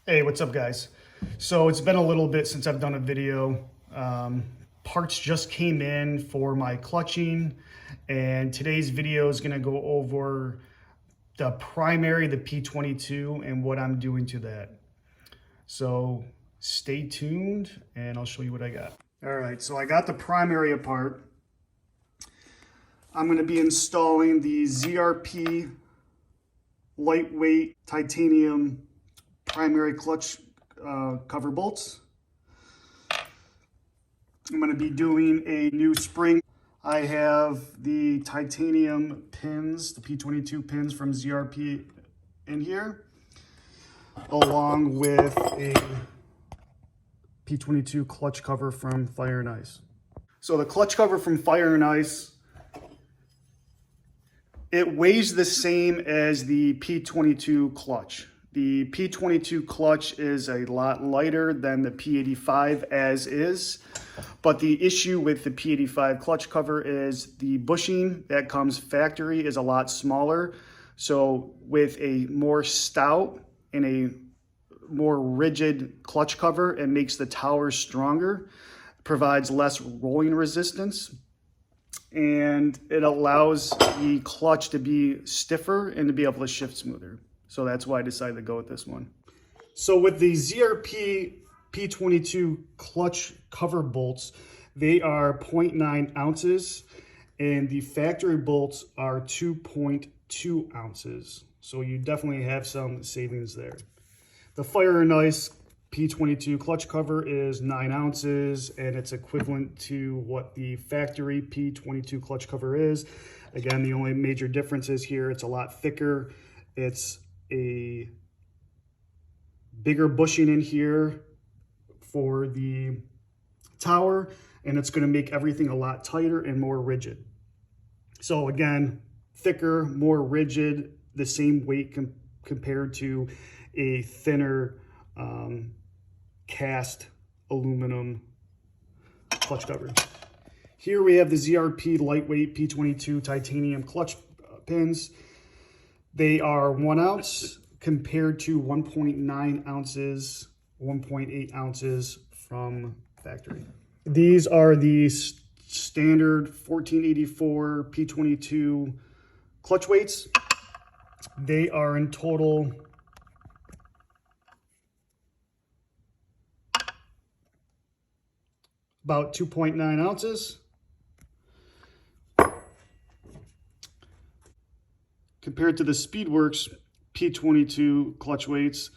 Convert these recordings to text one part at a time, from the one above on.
Hey, what's up guys? So it's been a little bit since I've done a video. Parts just came in for my clutching, and today's video is gonna go over the primary, the P22, and what I'm doing to that. So stay tuned and I'll show you what I got. All right, so I got the primary apart. I'm gonna be installing the ZRP lightweight titanium primary clutch cover bolts. I'm going to be doing a new spring. I have the titanium pins, the P22 pins from ZRP in here, along with a P22 clutch cover from Fire and Ice. So the clutch cover from Fire and Ice, it weighs the same as the P22 clutch. The P22 clutch is a lot lighter than the P85 as is, but the issue with the P85 clutch cover is the bushing that comes factory is a lot smaller. So with a more stout and a more rigid clutch cover, it makes the towers stronger, provides less rolling resistance, and it allows the clutch to be stiffer and to be able to shift smoother. So that's why I decided to go with this one. So with the ZRP P22 clutch cover bolts, they are 0.9 ounces and the factory bolts are 2.2 ounces. So you definitely have some savings there. The Fire and Ice P22 clutch cover is 9 ounces and it's equivalent to what the factory P22 clutch cover is. Again, the only major difference is here it's a lot thicker. It's a bigger bushing in here for the tower, and it's going to make everything a lot tighter and more rigid. So again, thicker, more rigid, the same weight compared to a thinner cast aluminum clutch cover. Here we have the ZRP lightweight P22 titanium clutch pins. They are 1 ounce compared to 1.9 ounces, 1.8 ounces from factory. These are the standard 1484 P22 clutch weights. They are in total about 2.9 ounces. Compared to the Speedwerx P22 clutch weights,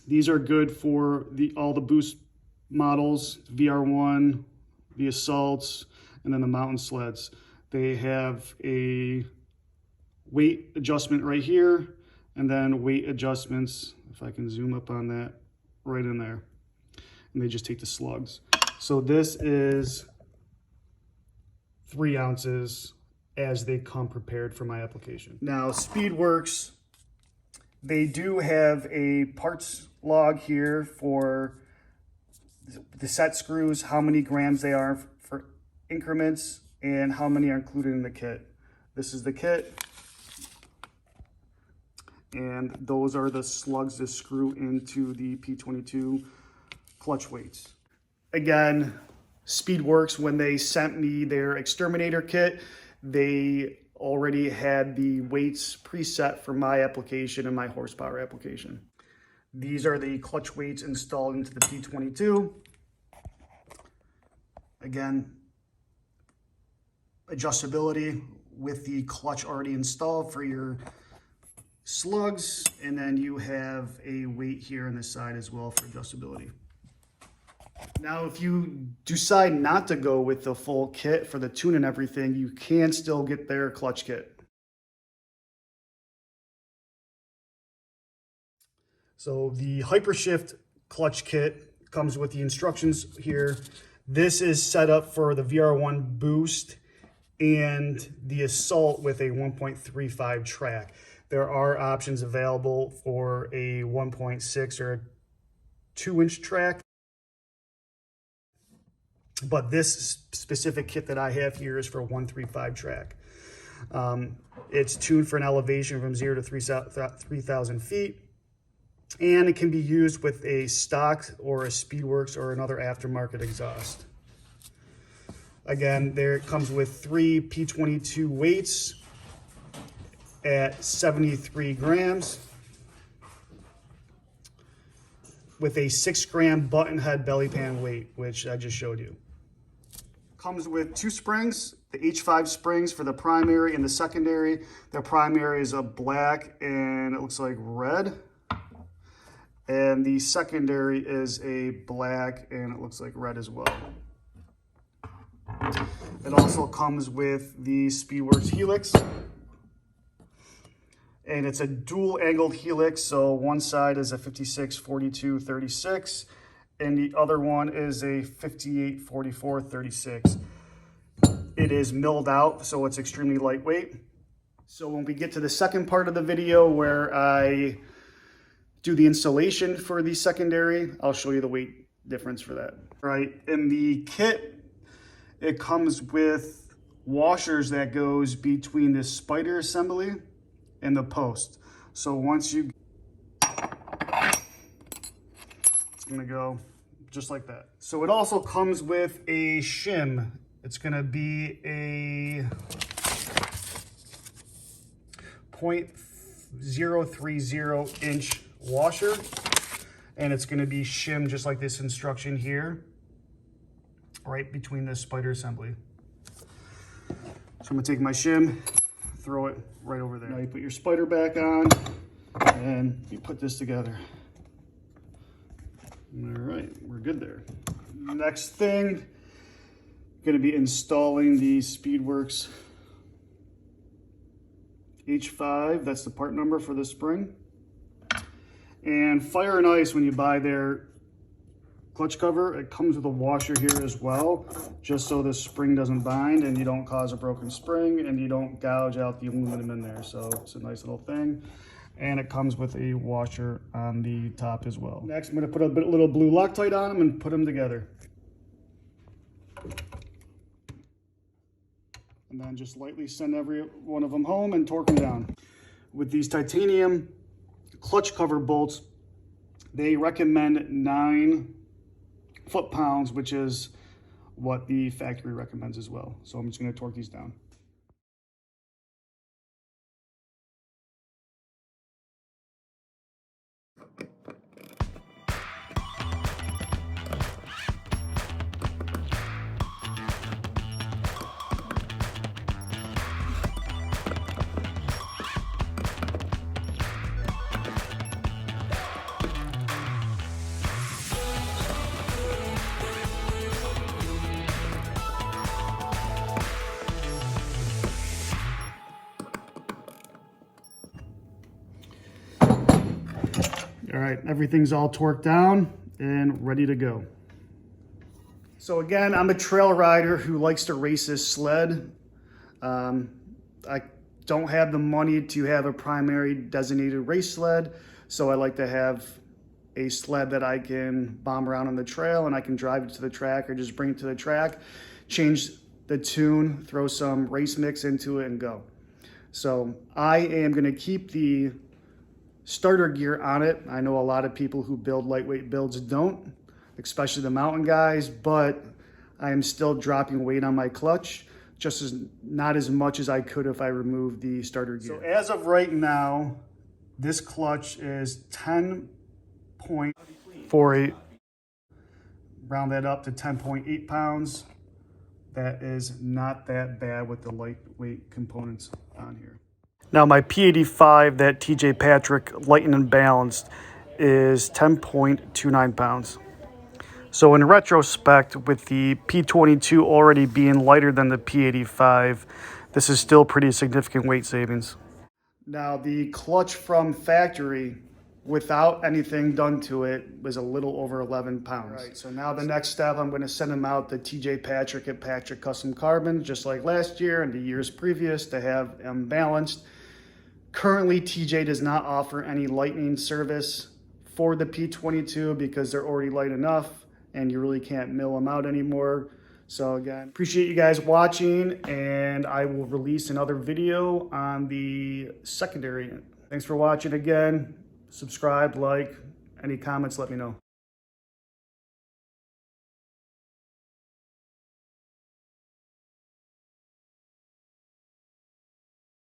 these are good for all the boost models, VR1, the Assaults, and then the mountain sleds. They have a weight adjustment right here, and then weight adjustments, if I can zoom up on that, right in there. And they just take the slugs. So this is 3 ounces as they come prepared for my application. Now, Speedwerx, they do have a parts log here for the set screws, how many grams they are for increments, and how many are included in the kit. This is the kit, and those are the slugs to screw into the P22 clutch weights. Again, Speedwerx, when they sent me their Exterminator kit, they already had the weights preset for my application and my horsepower application. These are the clutch weights installed into the P22. Again, adjustability with the clutch already installed for your slugs, and then you have a weight here on the side as well for adjustability. Now, if you decide not to go with the full kit for the tune and everything, you can still get their clutch kit. So the Hypershift clutch kit comes with the instructions here. This is set up for the VR1 BOOST and the Assault with a 1.35 track. There are options available for a 1.6 or a 2-inch track. But this specific kit that I have here is for a 135 track. It's tuned for an elevation from 0 to 3,000 feet. And it can be used with a stock or a Speedwerx or another aftermarket exhaust. Again, there it comes with 3 P22 weights at 73 grams with a 6-gram button head belly pan weight, which I just showed you. Comes with 2 springs, the H5 springs for the primary and the secondary. The primary is a black and it looks like red. And the secondary is a black and it looks like red as well. It also comes with the Speedwerx Helix. And it's a dual angled helix, so one side is a 56, 42, 36, and the other one is a 58, 44, 36. It is milled out, so it's extremely lightweight. So when we get to the second part of the video where I do the installation for the secondary, I'll show you the weight difference for that. Right, in the kit, it comes with washers that goes between the spider assembly and the post. So once you, it's gonna go just like that. So it also comes with a shim. It's gonna be a 0.030 inch washer, and it's gonna be shimmed just like this instruction here, right between the spider assembly. So I'm gonna take my shim, throw it right over there. Now you put your spider back on and you put this together. All right, we're good there. Next thing, going to be installing the Speedwerx H5. That's the part number for the spring. And Fire and Ice, when you buy their clutch cover, it comes with a washer here as well, just so the spring doesn't bind and you don't cause a broken spring and you don't gouge out the aluminum in there. So it's a nice little thing. And it comes with a washer on the top as well. Next, I'm going to put a little blue Loctite on them and put them together. And then just lightly send every one of them home and torque them down. With these titanium clutch cover bolts, they recommend 9 foot-pounds, which is what the factory recommends as well. So I'm just going to torque these down. All right, everything's all torqued down and ready to go. So again, I'm a trail rider who likes to race this sled. I don't have the money to have a primary designated race sled, so I like to have a sled that I can bomb around on the trail and I can drive it to the track or just bring it to the track, change the tune, throw some race mix into it and go. So I am gonna keep the starter gear on it. I know a lot of people who build lightweight builds don't, especially the mountain guys, but I am still dropping weight on my clutch, not as much as I could if I removed the starter gear. So as of right now, this clutch is 10.48, round that up to 10.8 pounds. That is not that bad with the lightweight components on here. Now my P.5, that TJ Patrick Lightened and Balanced, is 10.29 pounds. So in retrospect, with the P22 already being lighter than the P.5, this is still pretty significant weight savings. Now the clutch from factory, without anything done to it, was a little over 11 pounds. Right, so now the next step, I'm going to send them out the TJ Patrick at Patrick Custom Carbon, just like last year and the years previous, to have them balanced. Currently, TJ does not offer any lightning service for the P22 because they're already light enough and you really can't mill them out anymore. So again, appreciate you guys watching, and I will release another video on the secondary. Thanks for watching again. subscribe, like, any comments, let me know.